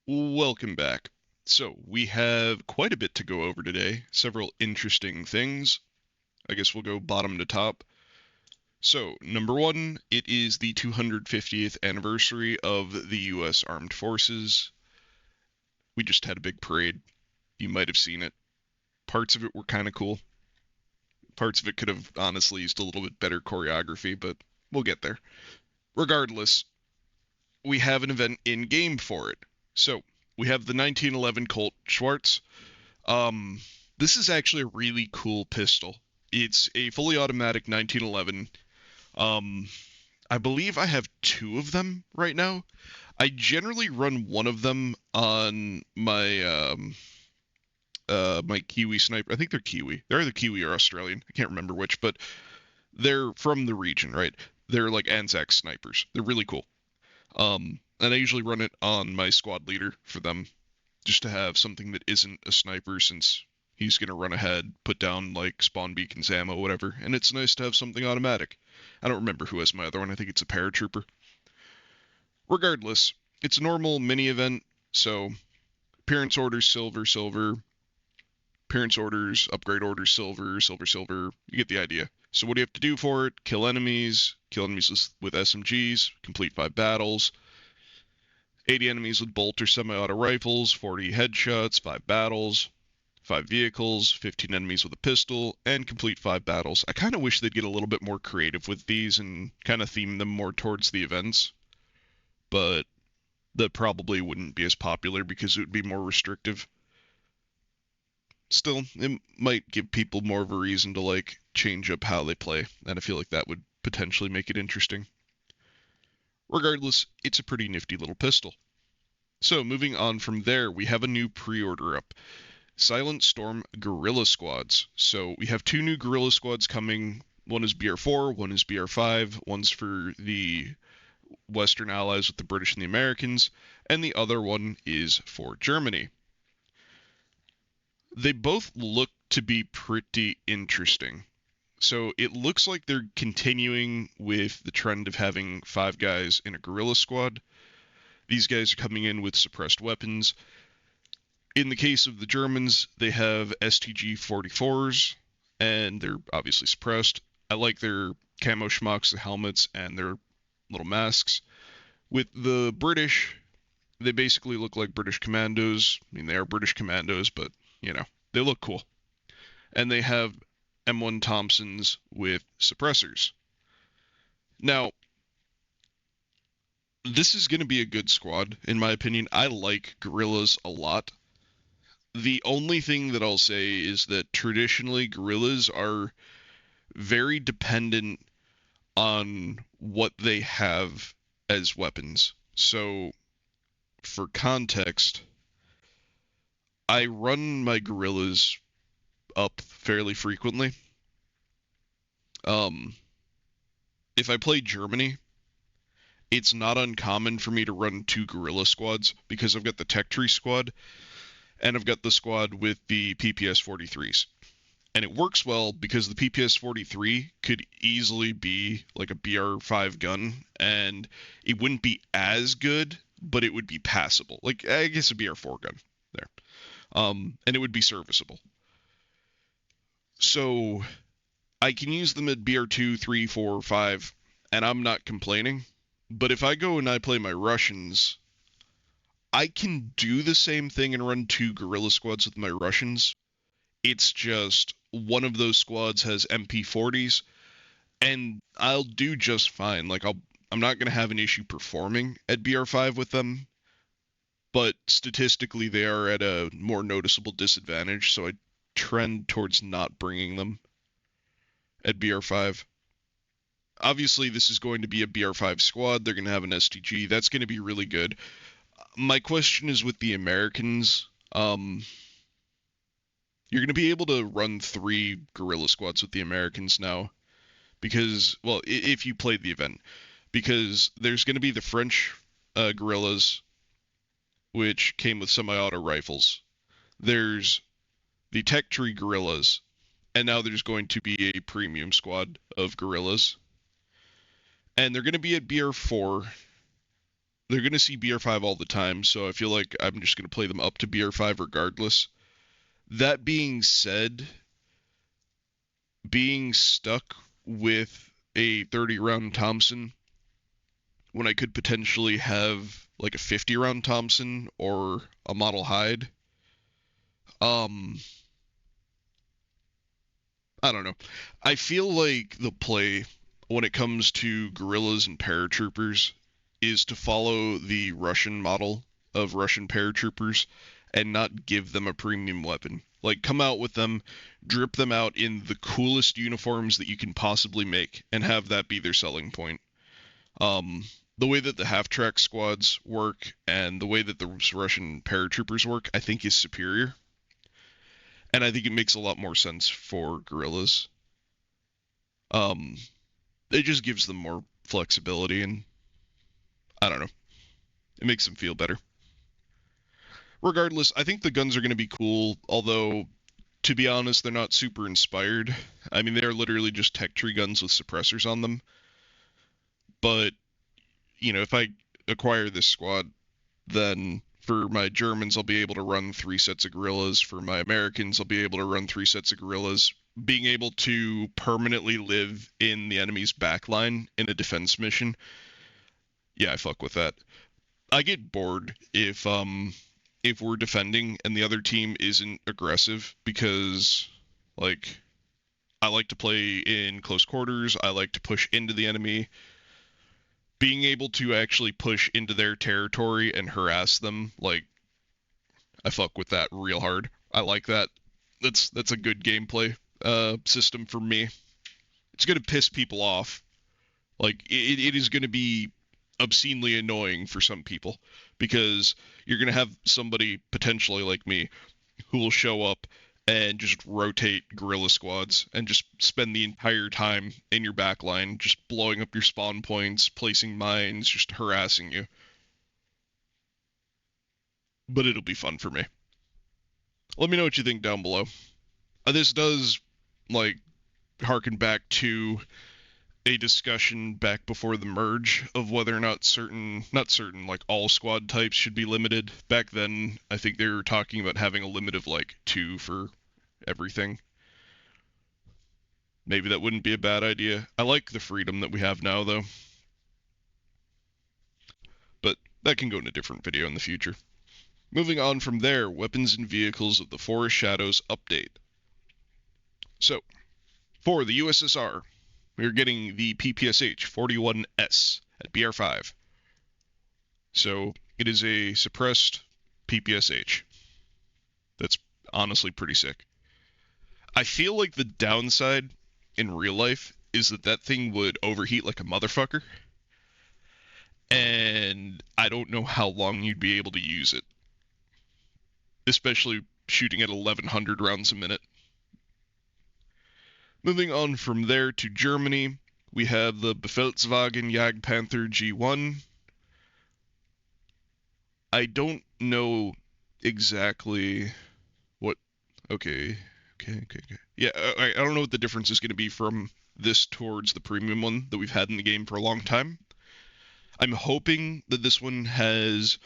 Welcome back. So, we have quite a bit to go over today, several interesting things. I guess we'll go bottom to top. So, number one, it is the 250th anniversary of the U.S. Armed Forces. We just had a big parade. You might have seen it. Parts of it were kind of cool. Parts of it could have honestly used a little bit better choreography, but we'll get there. Regardless, we have an event in game for it. So, we have the 1911 Colt Schwartz. Um, this is actually a really cool pistol. It's a fully automatic 1911. Um, I believe I have two of them right now. I generally run one of them on my Kiwi sniper. I think they're Kiwi. They're either Kiwi or Australian. I can't remember which, but they're from the region, right? They're like Anzac snipers. They're really cool. And I usually run it on my squad leader for them, just to have something that isn't a sniper since he's going to run ahead, put down like spawn beacons, ammo, whatever. And it's nice to have something automatic. I don't remember who has my other one. I think it's a paratrooper. Regardless, it's a normal mini event, so appearance orders silver, silver, appearance orders, upgrade orders silver, silver, silver. You get the idea. So what do you have to do for it? Kill enemies with SMGs, complete 5 battles, 80 enemies with bolt or semi-auto rifles, 40 headshots, 5 battles, 5 vehicles, 15 enemies with a pistol, and complete 5 battles. I kind of wish they'd get a little bit more creative with these and kind of theme them more towards the events, but that probably wouldn't be as popular because it would be more restrictive. Still, it might give people more of a reason to like change up how they play, and I feel like that would potentially make it interesting. Regardless, it's a pretty nifty little pistol. So, moving on from there, we have a new pre-order up. Silent Storm Guerrilla Squads. So we have two new Guerrilla Squads coming. One is BR4, one is BR5. One's for the Western allies with the British and the Americans, and the other one is for Germany. They both look to be pretty interesting. So it looks like they're continuing with the trend of having 5 guys in a guerrilla squad. These guys are coming in with suppressed weapons. In the case of the Germans, they have STG 44s, and they're obviously suppressed. I like their camo schmucks, the helmets, and their little masks. With the British, they basically look like British commandos. I mean, they are British commandos, but, they look cool. And they have M1 Thompsons with suppressors. Now, this is going to be a good squad, in my opinion. I like guerrillas a lot. The only thing that I'll say is that traditionally guerrillas are very dependent on what they have as weapons. So, for context, I run my guerrillas up fairly frequently. Um, if I play Germany, it's not uncommon for me to run 2 guerrilla squads because I've got the tech tree squad and I've got the squad with the PPS 43s. And it works well because the PPS 43 could easily be like a BR5 gun, and it wouldn't be as good, but it would be passable. Like, I guess a BR4 gun there. And it would be serviceable. So I can use them at BR2, 3, 4, 5, and I'm not complaining. But if I go and I play my Russians, I can do the same thing and run 2 guerrilla squads with my Russians. It's just one of those squads has MP40s, and I'll do just fine. Like I'm not gonna have an issue performing at BR5 with them, but statistically they are at a more noticeable disadvantage, so I trend towards not bringing them at BR5. Obviously, this is going to be a BR5 squad. They're going to have an STG. That's going to be really good. My question is with the Americans. You're going to be able to run 3 guerrilla squads with the Americans now because, well, if you played the event, because there's going to be the French guerrillas, which came with semi-auto rifles. There's the tech tree guerrillas, and now there's going to be a premium squad of guerrillas. And they're going to be at BR4, they're going to see BR5 all the time, so I feel like I'm just going to play them up to BR5 regardless. That being said, being stuck with a 30 round Thompson when I could potentially have like a 50 round Thompson or a model Hyde, um, I don't know. I feel like the play when it comes to guerrillas and paratroopers is to follow the Russian model of Russian paratroopers and not give them a premium weapon. Like, come out with them, drip them out in the coolest uniforms that you can possibly make, and have that be their selling point. Um, the way that the half-track squads work and the way that the Russian paratroopers work, I think is superior. And I think it makes a lot more sense for guerrillas. Um, it just gives them more flexibility, and I don't know, it makes them feel better. Regardless, I think the guns are going to be cool, although, to be honest, they're not super inspired. I mean, they're literally just tech tree guns with suppressors on them. But, if I acquire this squad, then for my Germans, I'll be able to run 3 sets of guerrillas. For my Americans, I'll be able to run 3 sets of guerrillas. Being able to permanently live in the enemy's backline in a defense mission, yeah, I fuck with that. I get bored if we're defending and the other team isn't aggressive because like I like to play in close quarters. I like to push into the enemy. Being able to actually push into their territory and harass them, like I fuck with that real hard. I like that. That's a good gameplay system for me. It's gonna piss people off. Like it is gonna be obscenely annoying for some people because you're gonna have somebody potentially like me who will show up and just rotate guerrilla squads and just spend the entire time in your backline, just blowing up your spawn points, placing mines, just harassing you. But it'll be fun for me. Let me know what you think down below. This does, like, harken back to a discussion back before the merge of whether or not not certain, like all squad types should be limited. Back then, I think they were talking about having a limit of like 2 for everything. Maybe that wouldn't be a bad idea. I like the freedom that we have now, though. But that can go in a different video in the future. Moving on from there, weapons and vehicles of the Forest Shadows update. So, for the USSR, we're getting the PPSH 41S at BR5. So, it is a suppressed PPSH. That's honestly pretty sick. I feel like the downside in real life is that thing would overheat like a motherfucker, and I don't know how long you'd be able to use it, especially shooting at 1100 rounds a minute. Moving on from there to Germany, we have the Befehlswagen Jagdpanther G1. I don't know exactly what. Okay. Yeah, I don't know what the difference is going to be from this towards the premium one that we've had in the game for a long time. I'm hoping that this one has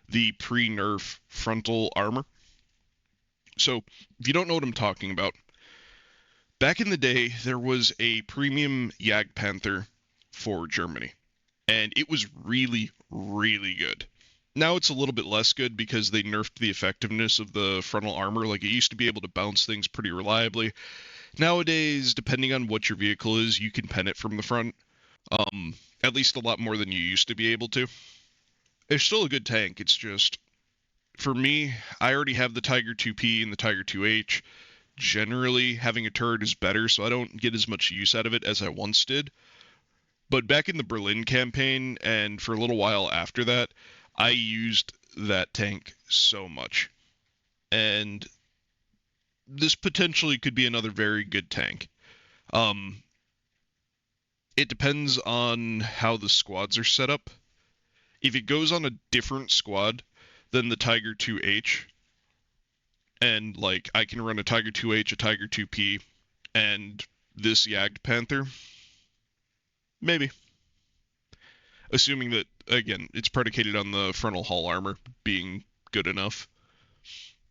the pre-nerf frontal armor. So, if you don't know what I'm talking about, back in the day, there was a premium Jagdpanther for Germany, and it was really, really good. Now it's a little bit less good because they nerfed the effectiveness of the frontal armor. Like, it used to be able to bounce things pretty reliably. Nowadays, depending on what your vehicle is, you can pen it from the front. At least a lot more than you used to be able to. It's still a good tank. It's just, for me, I already have the Tiger 2P and the Tiger 2H. Generally, having a turret is better, so I don't get as much use out of it as I once did. But back in the Berlin campaign, and for a little while after that, I used that tank so much. And this potentially could be another very good tank. It depends on how the squads are set up. If it goes on a different squad than the Tiger 2H, and like I can run a Tiger 2H, a Tiger 2P, and this Jagdpanther, maybe. Assuming that again, it's predicated on the frontal hull armor being good enough.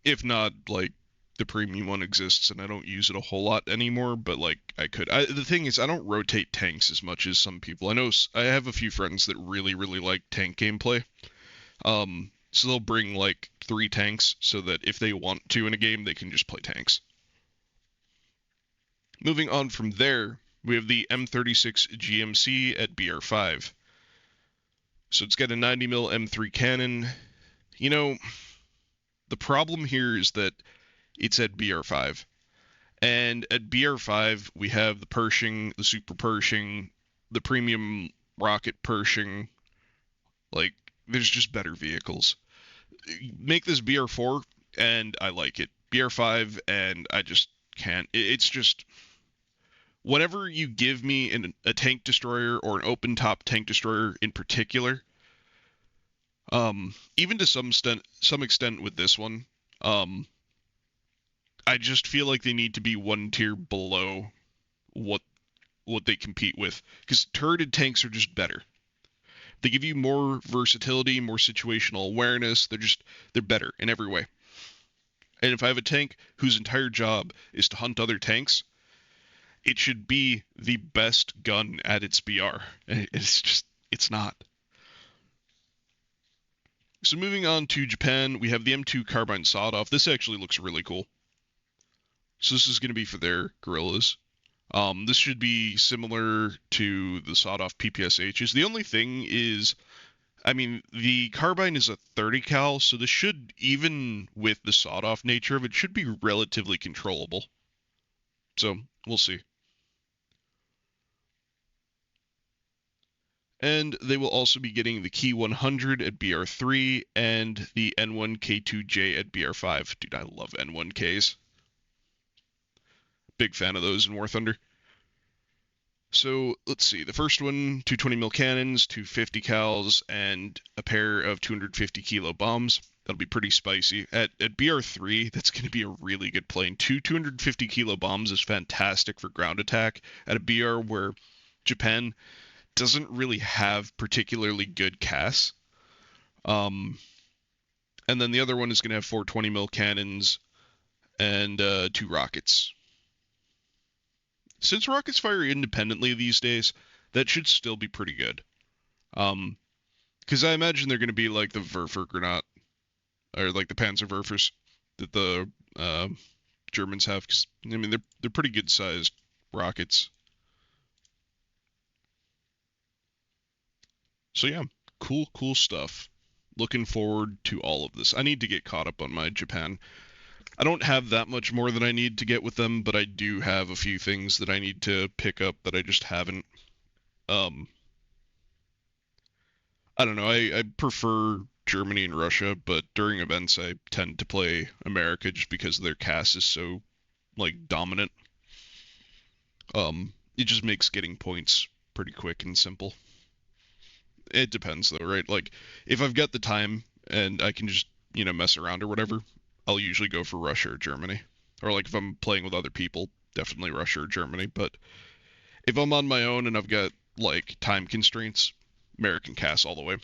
If not, like the premium one exists and I don't use it a whole lot anymore, but like I could. The thing is, I don't rotate tanks as much as some people. I know I have a few friends that really, really like tank gameplay. So they'll bring like 3 tanks so that if they want to in a game, they can just play tanks. Moving on from there, we have the M36 GMC at BR5. So it's got a 90mm M3 cannon. You know, the problem here is that it's at BR5. And at BR5, we have the Pershing, the Super Pershing, the premium rocket Pershing. Like, there's just better vehicles. Make this BR4, and I like it. BR5, and I just can't. It's just whenever you give me a tank destroyer or an open top tank destroyer in particular, even to some extent with this one, um, I just feel like they need to be one tier below what they compete with because turreted tanks are just better. They give you more versatility, more situational awareness. They're better in every way. And if I have a tank whose entire job is to hunt other tanks, it should be the best gun at its BR. It's not. So moving on to Japan, we have the M2 carbine sawed-off. This actually looks really cool. So this is going to be for their guerrillas. This should be similar to the sawed-off PPSHs. The only thing is, I mean, the carbine is a 30 cal, so this should, even with the sawed-off nature of it, should be relatively controllable. So we'll see. And they will also be getting the Key 100 at BR3 and the N1K2J at BR5. Dude, I love N1Ks. Big fan of those in War Thunder. So let's see. The first one, 220mm cannons, 250 cals, and a pair of 250 kilo bombs. That'll be pretty spicy. At BR3, that's going to be a really good plane. 250 kilo bombs is fantastic for ground attack. At a BR where Japan doesn't really have particularly good CAS. And then the other one is going to have 420mm cannons and 2 rockets. Since rockets fire independently these days, that should still be pretty good. Because I imagine they're going to be like the Werfergranat, or like the Panzerwerfers that the Germans have. Because I mean, they're pretty good sized rockets. So yeah, cool stuff. Looking forward to all of this. I need to get caught up on my Japan. I don't have that much more that I need to get with them, but I do have a few things that I need to pick up that I just haven't. I don't know. I prefer Germany and Russia, but during events I tend to play America just because their CAS is so like dominant. It just makes getting points pretty quick and simple. It depends though, right? Like if I've got the time and I can just, mess around or whatever, I'll usually go for Russia or Germany. Or like if I'm playing with other people, definitely Russia or Germany. But if I'm on my own and I've got like time constraints, American CAS all the way.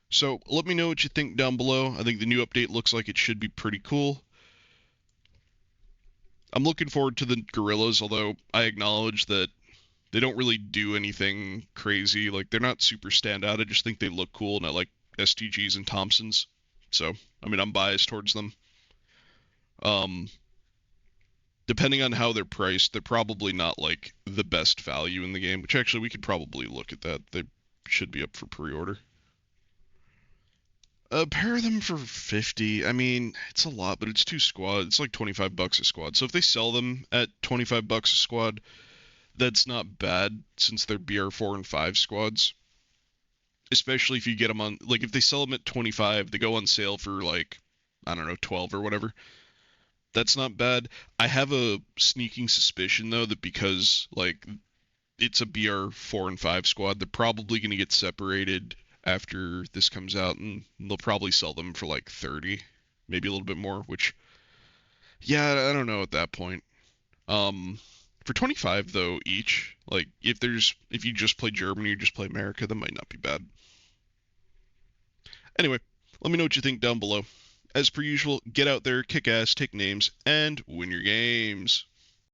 So let me know what you think down below. I think the new update looks like it should be pretty cool. I'm looking forward to the Guerrillas, although I acknowledge that they don't really do anything crazy. Like they're not super standout. I just think they look cool, and I like STGs and Thompsons. So I mean, I'm biased towards them. Um, Depending on how they're priced, they're probably not like the best value in the game. Which actually, we could probably look at that. They should be up for pre-order. A pair of them for 50. I mean, it's a lot, but it's 2 squads. It's like $25 a squad. So if they sell them at $25 a squad, that's not bad since they're BR4 and 5 squads. Especially if you get them on, like if they sell them at 25, they go on sale for like, I don't know, 12 or whatever. That's not bad. I have a sneaking suspicion though that because like it's a BR4 and 5 squad, they're probably going to get separated after this comes out, and they'll probably sell them for like 30, maybe a little bit more, which, yeah, I don't know at that point. For 25 though each, like if you just play Germany or just play America, that might not be bad. Anyway, let me know what you think down below. As per usual, get out there, kick ass, take names, and win your games.